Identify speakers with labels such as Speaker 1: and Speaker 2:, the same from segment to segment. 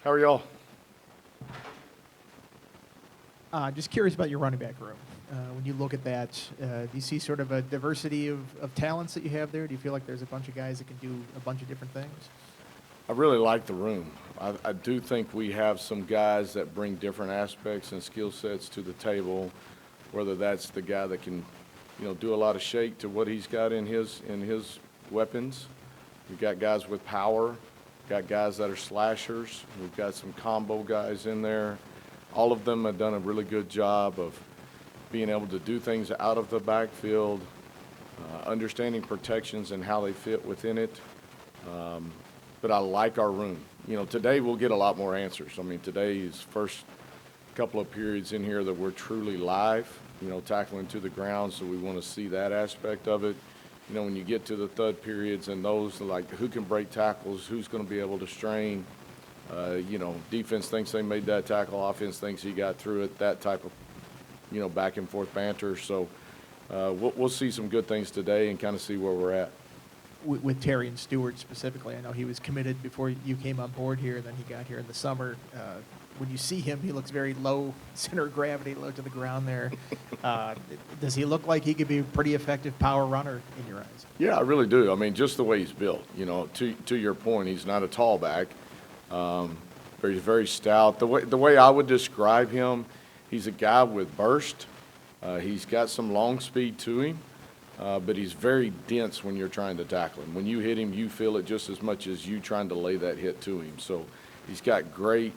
Speaker 1: How are y'all?
Speaker 2: Just curious about your running back room. When you look at that, do you see sort of a diversity of talents that you have there? Do you feel like there's a bunch of guys that can do a bunch of different things?
Speaker 1: I really like the room. I do think we have some guys that bring different aspects and skill sets to the table, whether that's the guy that can, do a lot of shake to what he's got in his weapons. We've got guys with power, got guys that are slashers. We've got some combo guys in there. All of them have done a really good job of being able to do things out of the backfield, understanding protections and how they fit within it. But I like our room. Today we'll get a lot more answers. I mean, today's first couple of periods in here that we're truly live, tackling to the ground, so we want to see that aspect of it. When you get to the third periods and those, like who can break tackles, who's going to be able to strain, defense thinks they made that tackle, offense thinks he got through it, that type of, back and forth banter. So we'll see some good things today and kind of see where we're at.
Speaker 2: With Terry and Stewart specifically, I know he was committed before you came on board here, and then he got here in the summer. When you see him, he looks very low center of gravity, low to the ground there. Does he look like he could be a pretty effective power runner in your eyes?
Speaker 1: Yeah, I really do. I mean, just the way he's built. To your point, he's not a tall back. But he's very stout. The way I would describe him, he's a guy with burst. He's got some long speed to him, but he's very dense when you're trying to tackle him. When you hit him, you feel it just as much as you trying to lay that hit to him. So he's got great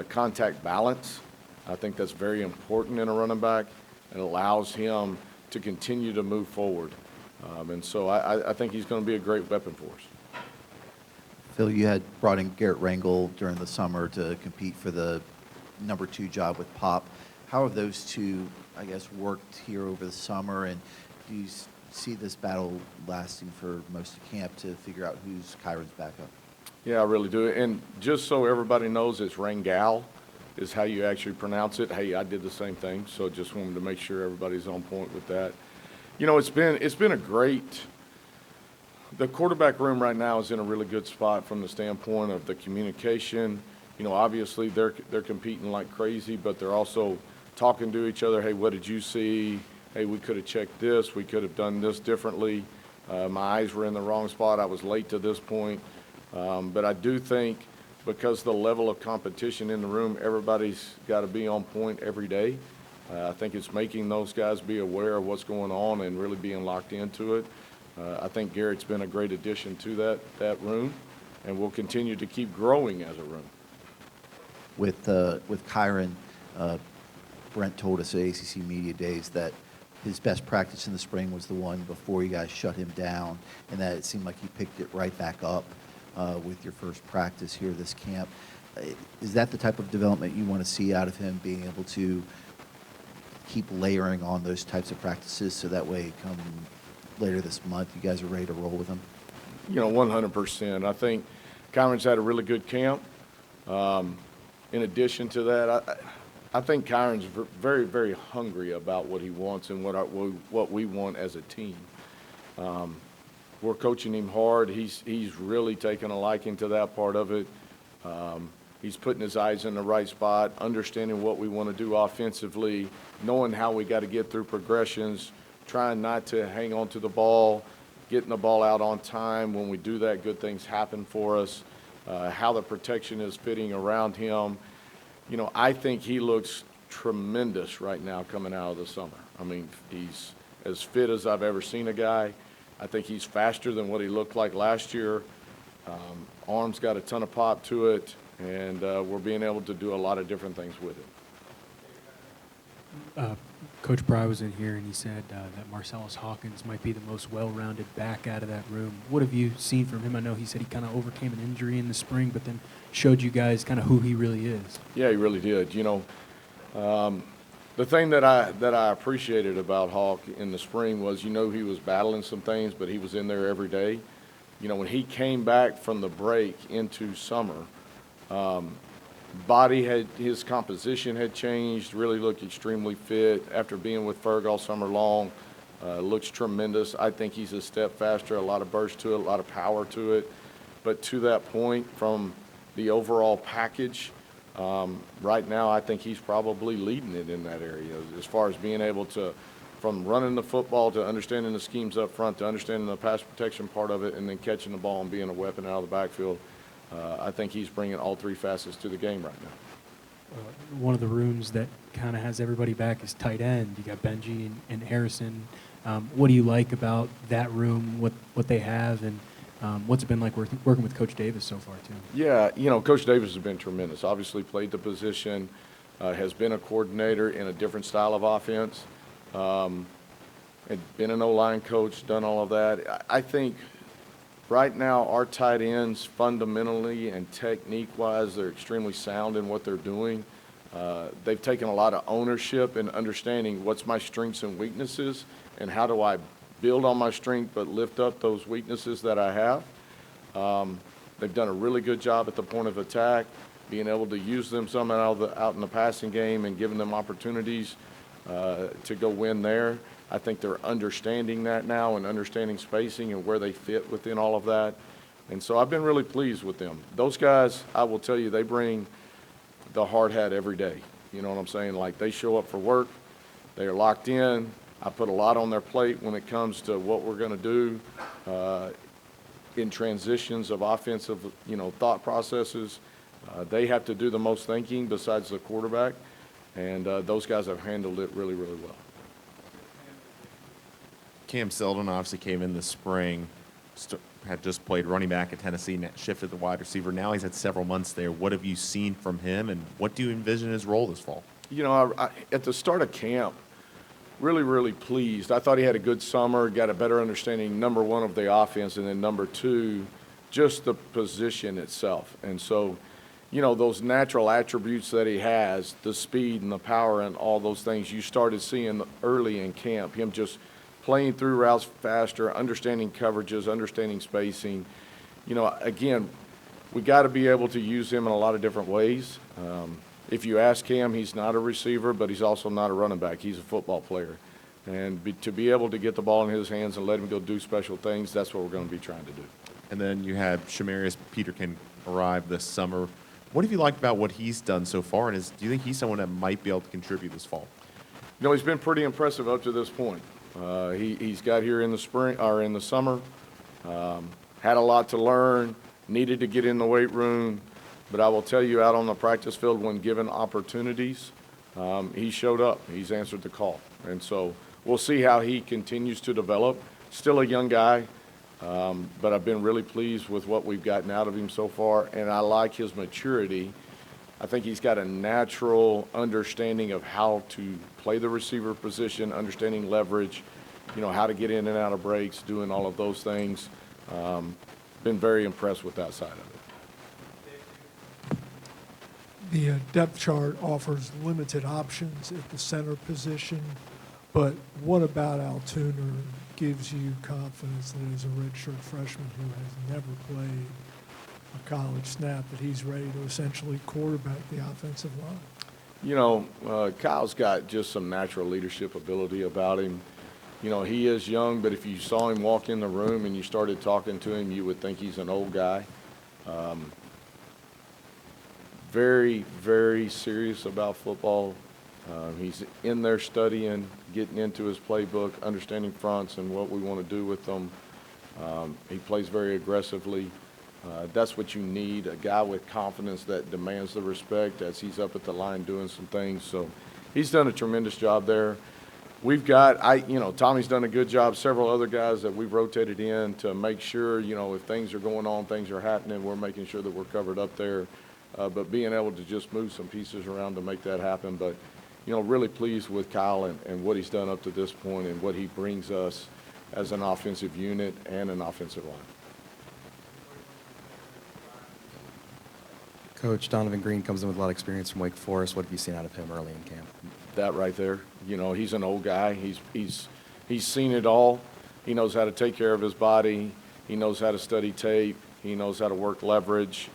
Speaker 1: contact balance. I think that's very important in a running back. It allows him to continue to move forward. And so I think he's going to be a great weapon for us.
Speaker 3: Phil, you had brought in Garrett Rangel during the summer to compete for the number 2 job with Pop. How have those two, I guess, worked here over the summer, and do you see this battle lasting for most of camp to figure out who's Kyron's backup?
Speaker 1: Yeah, I really do. And just so everybody knows, it's Rangel is how you actually pronounce it. Hey, I did the same thing, so just wanted to make sure everybody's on point with that. It's been a great. The quarterback room right now is in a really good spot from the standpoint of the communication. Obviously they're competing like crazy, but they're also talking to each other. Hey, what did you see? Hey, we could have checked this. We could have done this differently. My eyes were in the wrong spot. I was late to this point. But I do think because the level of competition in the room, everybody's got to be on point every day. I think it's making those guys be aware of what's going on and really being locked into it. I think Garrett's been a great addition to that room, and we'll continue to keep growing as a room.
Speaker 3: With Kyron, Brent told us at ACC Media Days that his best practice in the spring was the one before you guys shut him down, and that it seemed like he picked it right back up with your first practice here this camp. Is that the type of development you want to see out of him, being able to keep layering on those types of practices so that way come later this month you guys are ready to roll with him?
Speaker 1: 100%. I think Kyron's had a really good camp. In addition to that, I think Kyron's very, very hungry about what he wants and what we want as a team. We're coaching him hard. He's really taken a liking to that part of it. He's putting his eyes in the right spot, understanding what we want to do offensively, knowing how we got to get through progressions, trying not to hang on to the ball, getting the ball out on time. When we do that, good things happen for us. How the protection is fitting around him. I think he looks tremendous right now coming out of the summer. I mean, he's as fit as I've ever seen a guy. I think he's faster than what he looked like last year. Arm's got a ton of pop to it, and we're being able to do a lot of different things with it.
Speaker 4: Coach Pry was in here, and he said that Marcellus Hawkins might be the most well-rounded back out of that room. What have you seen from him? I know he said he kind of overcame an injury in the spring, but then showed you guys kind of who he really is.
Speaker 1: Yeah, he really did. The thing that I appreciated about Hawk in the spring was, he was battling some things, but he was in there every day. When he came back from the break into summer, his composition had changed, really looked extremely fit after being with Ferg all summer long. Looks tremendous. I think he's a step faster, a lot of burst to it, a lot of power to it. But to that point, from the overall package, right now, I think he's probably leading it in that area as far as being able to, from running the football to understanding the schemes up front to understanding the pass protection part of it and then catching the ball and being a weapon out of the backfield. I think he's bringing all three facets to the game right now.
Speaker 4: One of the rooms that kind of has everybody back is tight end. You got Benji and Harrison. What do you like about that room, what they have, and what's it been like working with Coach Davis so far, too?
Speaker 1: Yeah, you know, Coach Davis has been tremendous. Obviously played the position, has been a coordinator in a different style of offense, had been an O-line coach, done all of that. I think right now our tight ends fundamentally and technique-wise, they're extremely sound in what they're doing. They've taken a lot of ownership in understanding what's my strengths and weaknesses and how do I build on my strength but lift up those weaknesses that I have. They've done a really good job at the point of attack, being able to use them some out in the passing game and giving them opportunities to go win there. I think they're understanding that now and understanding spacing and where they fit within all of that. And so I've been really pleased with them. Those guys, I will tell you, they bring the hard hat every day. You know what I'm saying? Like, they show up for work. They are locked in. I put a lot on their plate when it comes to what we're going to do in transitions of offensive, you know, thought processes. They have to do the most thinking besides the quarterback, and those guys have handled it really, really well.
Speaker 5: Cam Seldon obviously came in this spring, had just played running back at Tennessee, shifted to wide receiver. Now he's had several months there. What have you seen from him, and what do you envision his role this fall?
Speaker 1: You know, at the start of camp, really, really pleased. I thought he had a good summer, got a better understanding, number one, of the offense, and then number two, just the position itself. And so, you know, those natural attributes that he has, the speed and the power and all those things, you started seeing early in camp, him just playing through routes faster, understanding coverages, understanding spacing. You know, again, we got to be able to use him in a lot of different ways. If you ask Cam, he's not a receiver, but he's also not a running back. He's a football player. And to be able to get the ball in his hands and let him go do special things, that's what we're going to be trying to do.
Speaker 5: And then you have Shamarius Peterkin arrive this summer. What have you liked about what he's done so far, and do you think he's someone that might be able to contribute this fall?
Speaker 1: You know, he's been pretty impressive up to this point. He's got here in the spring or in the summer, had a lot to learn, needed to get in the weight room, but I will tell you, out on the practice field, when given opportunities, he showed up. He's answered the call, and so we'll see how he continues to develop. Still a young guy, but I've been really pleased with what we've gotten out of him so far, and I like his maturity. I think he's got a natural understanding of how to play the receiver position, understanding leverage, you know, how to get in and out of breaks, doing all of those things. Been very impressed with that side of it.
Speaker 6: The depth chart offers limited options at the center position, but what about Altuner gives you confidence that as a redshirt freshman who has never played a college snap that he's ready to essentially quarterback the offensive line?
Speaker 1: You know, Kyle's got just some natural leadership ability about him. You know, he is young, but if you saw him walk in the room and you started talking to him, you would think he's an old guy. Very, very serious about football. He's in there studying, getting into his playbook, understanding fronts and what we want to do with them. He plays very aggressively. That's what you need, a guy with confidence that demands the respect as he's up at the line doing some things. So he's done a tremendous job there. We've got, Tommy's done a good job, several other guys that we've rotated in to make sure, you know, if things are going on, things are happening, we're making sure that we're covered up there. But being able to just move some pieces around to make that happen. But, you know, really pleased with Kyle and what he's done up to this point and what he brings us as an offensive unit and an offensive line.
Speaker 7: Coach Donovan Green comes in with a lot of experience from Wake Forest. What have you seen out of him early in camp?
Speaker 1: That right there. You know, he's an old guy. He's seen it all. He knows how to take care of his body. He knows how to study tape. He knows how to work leverage,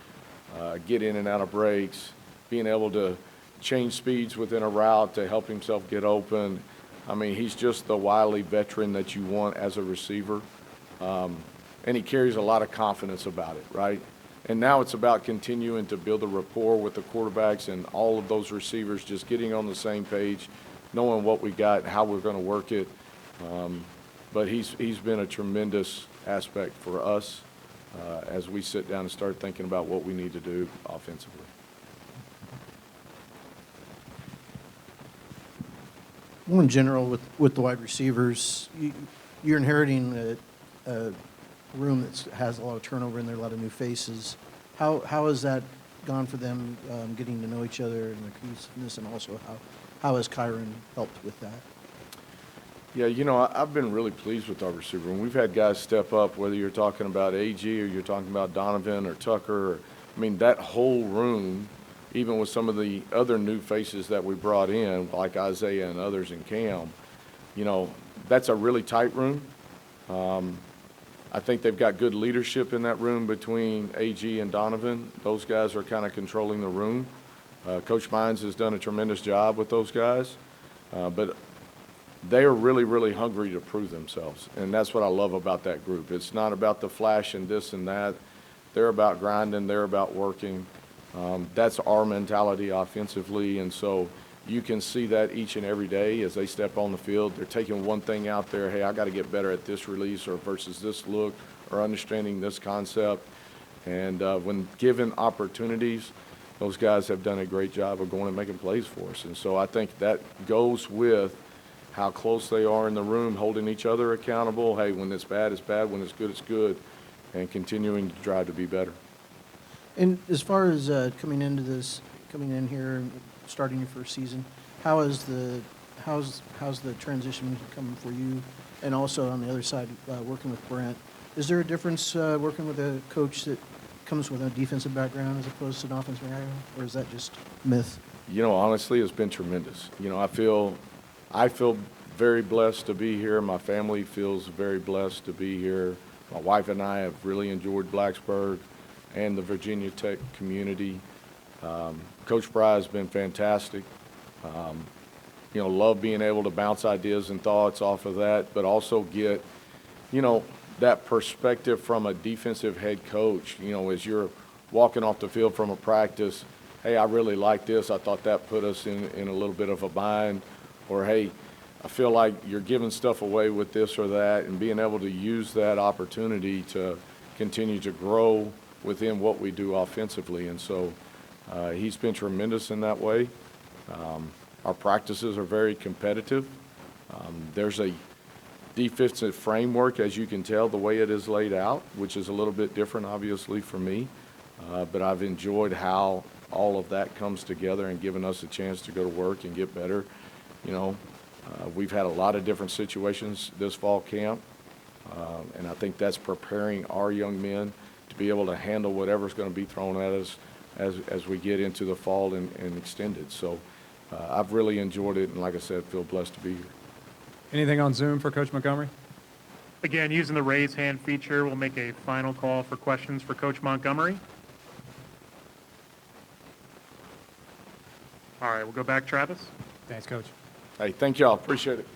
Speaker 1: get in and out of breaks, being able to change speeds within a route to help himself get open. I mean, he's just the wily veteran that you want as a receiver. And he carries a lot of confidence about it, right? And now it's about continuing to build a rapport with the quarterbacks and all of those receivers, just getting on the same page, knowing what we got, how we're going to work it. But he's been a tremendous aspect for us as we sit down and start thinking about what we need to do offensively.
Speaker 8: More in general with the wide receivers, you're inheriting a room that has a lot of turnover in there, a lot of new faces. How has that gone for them, getting to know each other and the cohesiveness, and also how has Kyron helped with that?
Speaker 1: Yeah, you know, I've been really pleased with our receiver. And we've had guys step up, whether you're talking about AG or you're talking about Donovan or Tucker. I mean, that whole room, even with some of the other new faces that we brought in, like Isaiah and others in Cam, you know, that's a really tight room. I think they've got good leadership in that room between AG and Donovan. Those guys are kind of controlling the room. Coach Mines has done a tremendous job with those guys. But they are really, really hungry to prove themselves. And that's what I love about that group. It's not about the flash and this and that. They're about grinding. They're about working. That's our mentality offensively. And so you can see that each and every day as they step on the field. They're taking one thing out there. Hey, I got to get better at this release or versus this look or understanding this concept. And when given opportunities, those guys have done a great job of going and making plays for us. And so I think that goes with how close they are in the room, holding each other accountable. Hey, when it's bad, it's bad. When it's good, it's good. And continuing to drive to be better.
Speaker 8: And as far as coming in here and starting your first season, how's the transition coming for you? And also on the other side, working with Brent, is there a difference working with a coach that comes with a defensive background as opposed to an offensive background, or is that just myth?
Speaker 1: You know, honestly, it's been tremendous. You know, I feel very blessed to be here. My family feels very blessed to be here. My wife and I have really enjoyed Blacksburg and the Virginia Tech community. Coach Fry has been fantastic. You know, love being able to bounce ideas and thoughts off of that, but also get, you know, that perspective from a defensive head coach. You know, as you're walking off the field from a practice, hey, I really like this. I thought that put us in a little bit of a bind. Or, hey, I feel like you're giving stuff away with this or that, and being able to use that opportunity to continue to grow within what we do offensively. And so he's been tremendous in that way. Our practices are very competitive. There's a defensive framework, as you can tell, the way it is laid out, which is a little bit different, obviously, for me. But I've enjoyed how all of that comes together and given us a chance to go to work and get better. You know, we've had a lot of different situations this fall camp, and I think that's preparing our young men to be able to handle whatever's going to be thrown at us as we get into the fall and extended. So I've really enjoyed it, and like I said, feel blessed to be here.
Speaker 9: Anything on Zoom for Coach Montgomery?
Speaker 10: Again, using the raise hand feature, we'll make a final call for questions for Coach Montgomery. All right, we'll go back, Travis.
Speaker 2: Thanks, Coach.
Speaker 1: Hey, thank y'all. Appreciate it.